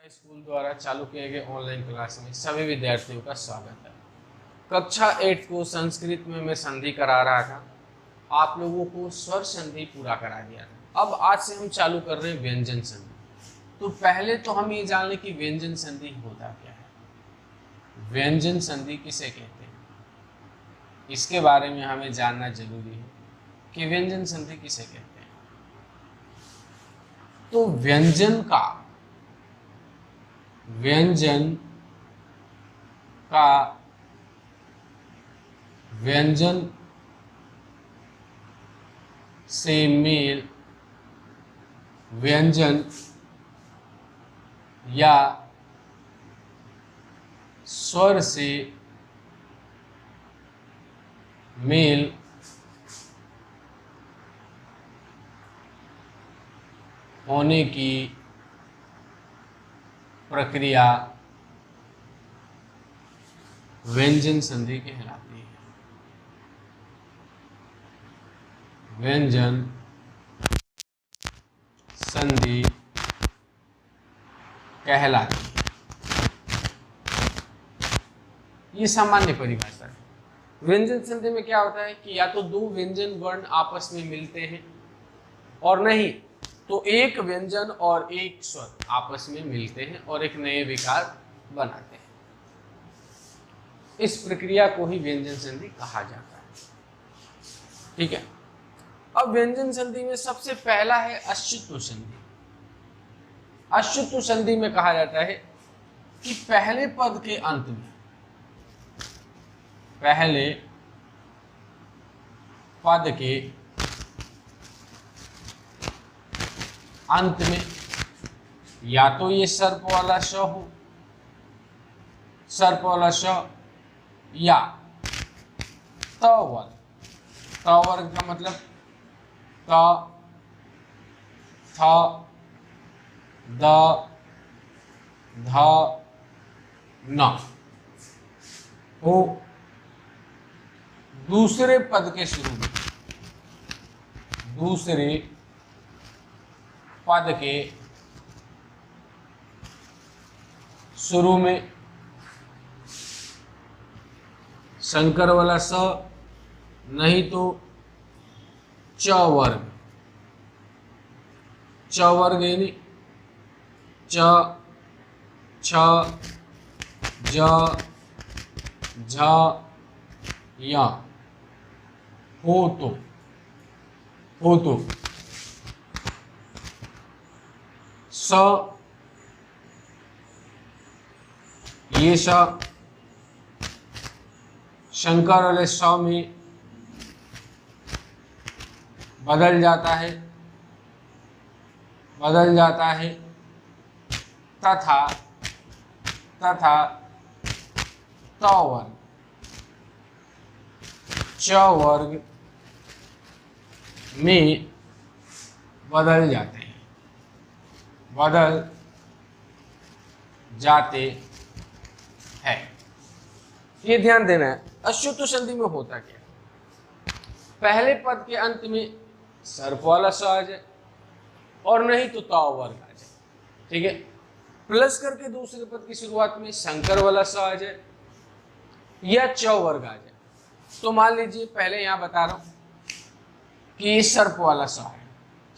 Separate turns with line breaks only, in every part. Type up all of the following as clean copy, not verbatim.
School द्वारा चालू किए गए ऑनलाइन क्लास में सभी विद्यार्थियों का स्वागत है। कक्षा 8 को संस्कृत में मैं संधि करा रहा था, आप लोगों को स्वर संधि पूरा करा दिया था। अब आज से हम चालू कर रहे हैं व्यंजन संधि। तो पहले तो हम ये जान लें कि व्यंजन संधि होता क्या है, व्यंजन संधि किसे कहते हैं, इसके बारे में हमें जानना जरूरी है कि व्यंजन संधि किसे कहते हैं। तो व्यंजन व्यंजन से मेल, व्यंजन या स्वर से मेल होने की प्रक्रिया व्यंजन संधि कहलाती है। व्यंजन संधि कहलाती है। ये सामान्य परिभाषा है। व्यंजन संधि में क्या होता है कि या तो दो व्यंजन वर्ण आपस में मिलते हैं, और नहीं तो एक व्यंजन और एक स्वर आपस में मिलते हैं और एक नए विकार बनाते हैं। इस प्रक्रिया को ही व्यंजन संधि कहा जाता है। ठीक है। अब व्यंजन संधि में सबसे पहला है अच्युत संधि। अच्युत संधि में कहा जाता है कि पहले पद के अंत में, पहले पद के अंत में या तो ये सर्प वाला श हो, सर्प वाला श, या त वर्ग। त वर्ग का मतलब त, थ, द, ध, न हो दूसरे पद के शुरू में, दूसरे पद के शुरू में शंकर वाला स, नहीं तो च वर्ग। च वर्ग यानी च, छ, ज, झ, य हो तो स, ये स शंकर वाले स में बदल जाता है तथा त वर्ग, च वर्ग में बदल जाते हैं। ये ध्यान देना है। अच्युत संधि में होता क्या, पहले पद के अंत में सर्प वाला स आ जाए और नहीं तो त वर्ग आ जाए। ठीक है। प्लस करके दूसरे पद की शुरुआत में शंकर वाला स आ जाए या च वर्ग आ जाए। तो मान लीजिए पहले यहां बता रहा हूं कि ये सर्प वाला स है।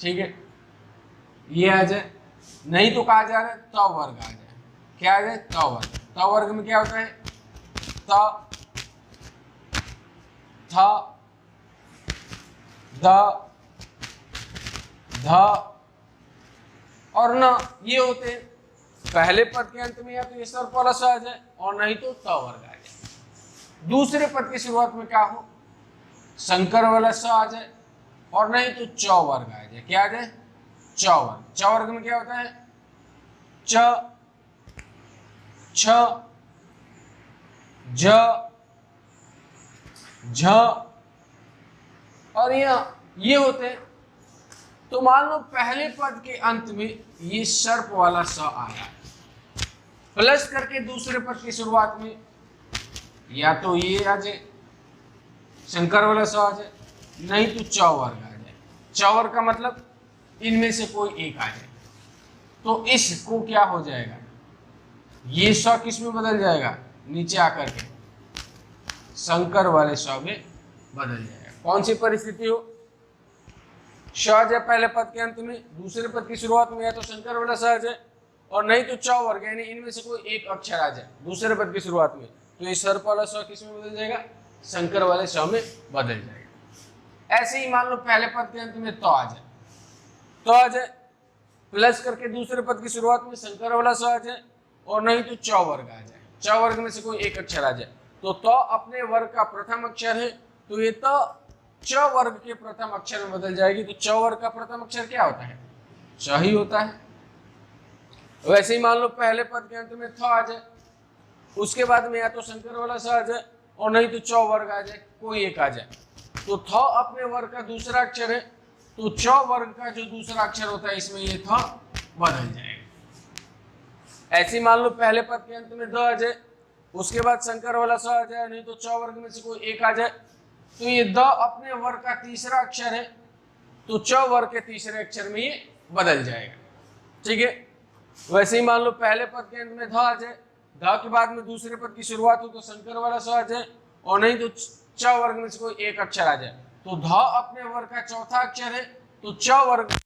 ठीक है, ये आ जाए, नहीं तो कहा जा रहा है त वर्ग आ जाए। क्या आ जाए? त वर्ग। त वर्ग में क्या होता है? त, थ, द, ध और न, ये होते हैं। पहले पद के अंत में या तो ये सर्प वाला स आ जाए और नहीं तो त वर्ग आ जाए। दूसरे पद की शुरुआत में क्या हो? शंकर वाला स आ जाए और नहीं तो च वर्ग आ जाए। क्या आ जाए? च वर्ग। च वर्ग में क्या होता है? च, छ, ज, झ और ये होते हैं। तो मान लो पहले पद के अंत में ये सर्प वाला स आया, प्लस करके दूसरे पद की शुरुआत में या तो ये आ जाए शंकर वाला स आ जाए, नहीं तो च वर्ग आ जाए। च वर्ग का मतलब इनमें से कोई एक आ जाए। तो इसको क्या हो जाएगा? ये स किस में बदल जाएगा, नीचे आकर के संकर वाले स में बदल जाएगा। कौन सी परिस्थिति हो, श है पहले पद के अंत में, दूसरे पद की शुरुआत में, या तो संकर वाला स आ जाए और नहीं तो च वर्ग, यानी इनमें से कोई एक अक्षर आ जाए दूसरे पद की शुरुआत में, तो ये सर्प वाला स किस में बदल जाएगा, संकर वाले स में बदल जाएगा। ऐसे ही मान लो पहले पद के अंत में तो आ जाए, तो आ जाए, प्लस करके दूसरे पद की शुरुआत में संकर वाला स आ जाए और नहीं तो च वर्ग आ जाए, च वर्ग में से कोई एक अक्षर आ जाए, तो अपने वर्ग का प्रथम अक्षर है, तो ये तो च वर्ग के प्रथम अक्षर में बदल जाएगी। तो च वर्ग का प्रथम अक्षर क्या होता है, च ही होता है। वैसे ही मान लो पहले पद के अंत में थ आ जाए, उसके बाद में या तो संकर वाला स आ जाए और नहीं तो च वर्ग आ जाए, कोई एक आ जाए, तो थ अपने वर्ग का दूसरा अक्षर है, तो च वर्ग का जो दूसरा अक्षर होता है इसमें ये थ बदल जाएगा। ऐसे मान लो पहले पद के अंत में द आ जाए, उसके बाद संकर वाला स आ जाए, नहीं तो च वर्ग में से कोई एक आ जाए, तो ये द अपने वर्ग का तीसरा अक्षर है, तो च वर्ग के तीसरे अक्षर में ये बदल जाएगा। ठीक है। वैसे ही मान लो पहले पद के अंत में ध आ जाए, ध के बाद में दूसरे पद की शुरुआत हो तो संकर वाला स आ जाए और नहीं तो च वर्ग में से कोई एक अक्षर आ जाए, तो ध अपने वर्ग का चौथा अक्षर है, तो च वर्ग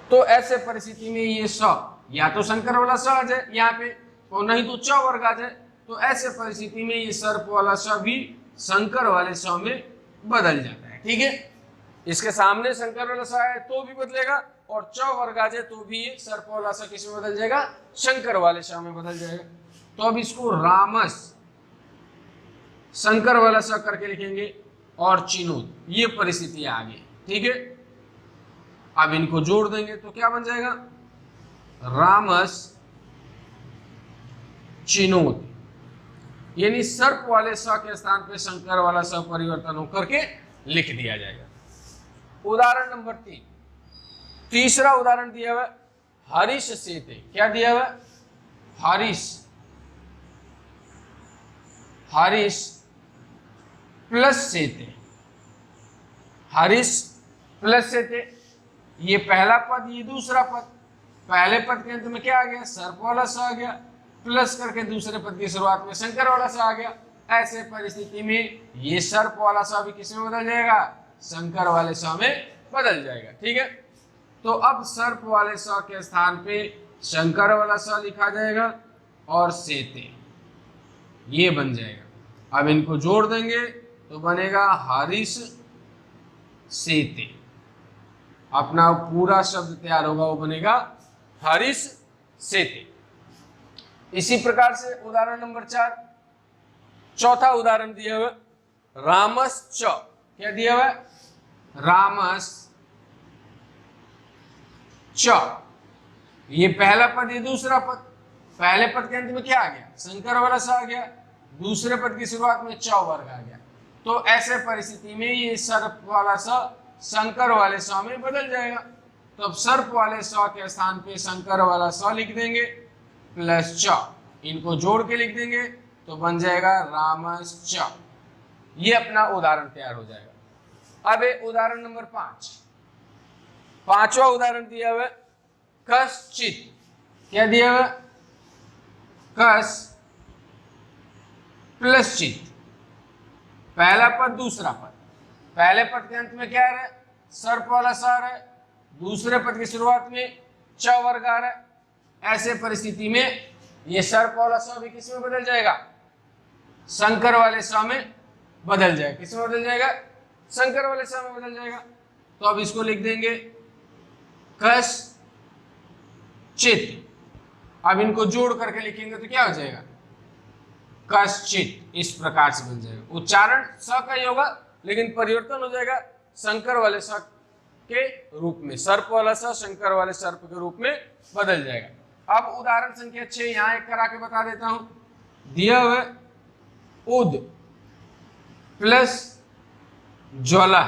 तो ऐसे परिस्थिति में ये स या तो संकर वाला स आ जाए यहाँ पे और नहीं तो च वर्ग आ जाए, तो ऐसे परिस्थिति में ये सर्प वाला स भी संकर वाले स में बदल जाता है। ठीक है। इसके सामने संकर वाला स आए तो भी बदलेगा और च वर्ग आ जाए तो भी ये सर्प वाला स किस में बदल जाएगा, शंकर वाले स में बदल जाएगा। तो अब इसको रामस संकर वाला स करके लिखेंगे और चिनोद, ये परिस्थिति आ गई। ठीक है। अब इनको जोड़ देंगे तो क्या बन जाएगा, रामस चिनोद, यानी सर्प वाले स के स्थान पे संकर वाला स परिवर्तन होकर के लिख दिया जाएगा। उदाहरण नंबर 3, तीसरा उदाहरण दिया हुआ हरीश सेते। क्या दिया हुआ, हरीश, हरीश प्लस सेते, हरीश प्लस सेते, ये पहला पद ये दूसरा पद, पहले पद के अंत में क्या आ गया, सर्प वाला स आ गया, प्लस करके दूसरे पद की शुरुआत में शंकर वाला स आ गया। ऐसे परिस्थिति में ये सर्प वाला स भी किस में बदल जाएगा, शंकर वाले स में बदल जाएगा। ठीक है। तो अब सर्प वाले स के स्थान पे शंकर वाला स लिखा जाएगा और सेते ये बन जाएगा। अब इनको जोड़ देंगे तो बनेगा हरीश सेते, अपना पूरा शब्द तैयार होगा, वो बनेगा हरीश सेते। इसी प्रकार से उदाहरण नंबर 4, चौथा उदाहरण दिया हुआ रामश्च। क्या दिया हुआ? रामश्च। ये पहला पद, ये दूसरा पद। पहले पद के अंत में क्या आ गया? संकर वाला स आ गया। दूसरे पद की शुरुआत में च वर्ग आ गया। तो ऐसे परिस्थिति में ये सर्प वाला स संकर वाले स में बदल जाएगा। तो अब सर्प वाले स के स्थान पे संकर वाला स लिख देंगे प्लस च, इनको जोड़ के लिख देंगे तो बन जाएगा रामश्च। ये अपना उदाहरण तैयार हो जाएगा। अब उदाहरण नंबर 5, पांचवा उदाहरण दिया हुआ कश्चित। क्या दिया हुआ? कस प्लस चित। पहला पद दूसरा पद। पहले पद के अंत में क्या आ रहा है? सर्प वाला स आ रहा है। दूसरे पद की शुरुआत में च वर्ग आ रहा है। ऐसे परिस्थिति में ये सर्प वाला स भी किस में बदल जाएगा? संकर वाले स में बदल जाएगा। किस में बदल जाएगा? संकर वाले स में बदल जाएगा। तो अब इसको लिख देंगे कश्चित। अब इनको जोड़ करके लिखेंगे तो क्या हो जाएगा? कश्चित। इस प्रकार से बन जाएगा। उच्चारण स का ही होगा लेकिन परिवर्तन हो जाएगा संकर वाले स के रूप में। सर्प वाला स संकर वाले सर्प के रूप में बदल जाएगा। अब उदाहरण संख्या 6 यहां एक करा के बता देता हूं। दिया हुआ उद प्लस ज्वाला।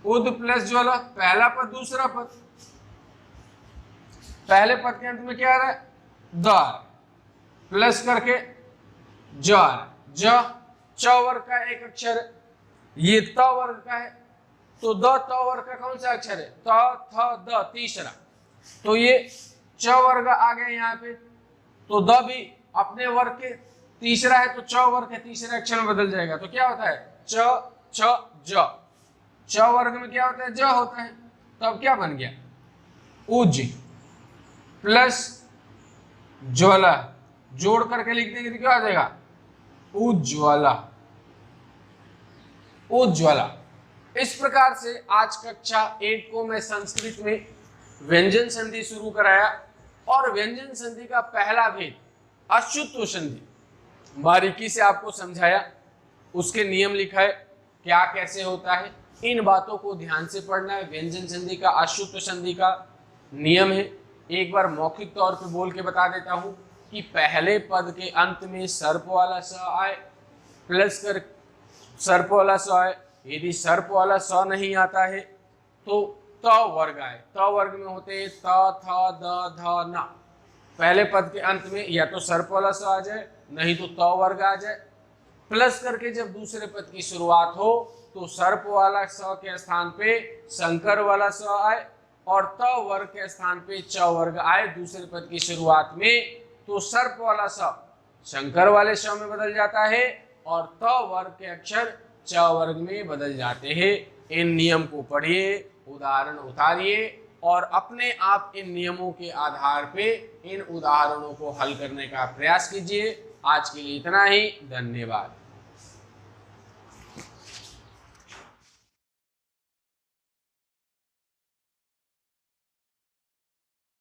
उद प्लस ज्वाला, पहला पद दूसरा पद। पहले पद के अंत में क्या आ रहा है? दार प्लस करके जार। च वर्ग का एक अक्षर है, ये त वर्ग का है। तो द त वर्ग का कौन सा अक्षर है? त थ द, तीसरा। तो ये च वर्ग आ गया यहाँ पे। तो द भी अपने वर्ग के तीसरा है, तो च वर्ग के तीसरे अक्षर में बदल जाएगा। तो क्या होता है? च छ ज। च वर्ग में क्या होता है? ज होता है। तो अब क्या बन गया? उज प्लस ज्वाला, जोड़ करके लिख देंगे तो क्या हो जाएगा? उज्ज्वला। उज्ज्वला। इस प्रकार से आज कक्षा 8 को मैं संस्कृत में व्यंजन संधि शुरू कराया और व्यंजन संधि का पहला भेद अच्युत्व संधि बारीकी से आपको समझाया। उसके नियम लिखा है, क्या कैसे होता है, इन बातों को ध्यान से पढ़ना है। व्यंजन संधि का, अच्युत्व संधि का नियम है। एक बार मौखिक तौर पे बोल के बता देता हूं कि पहले पद के अंत में सर्प वाला स आए प्लस कर सर्प वाला स आए। यदि सर्प वाला स नहीं आता है तो त वर्ग आए। त वर्ग में होते हैं त थ द ध न। पहले पद के अंत में या तो सर्प वाला स आ जाए, नहीं तो त वर्ग आ जाए। प्लस करके जब दूसरे पद की शुरुआत हो तो सर्प वाला स के स्थान पे संकर वाला स आए और त वर्ग के स्थान पे च वर्ग आए दूसरे पद की शुरुआत में। तो सर्प वाला स शंकर वाले श में बदल जाता है और त वर्ग के अक्षर च वर्ग में बदल जाते हैं। इन नियम को पढ़िए, उदाहरण उतारिए और अपने आप इन नियमों के आधार पे इन उदाहरणों को हल करने का प्रयास कीजिए। आज के लिए इतना ही, धन्यवाद।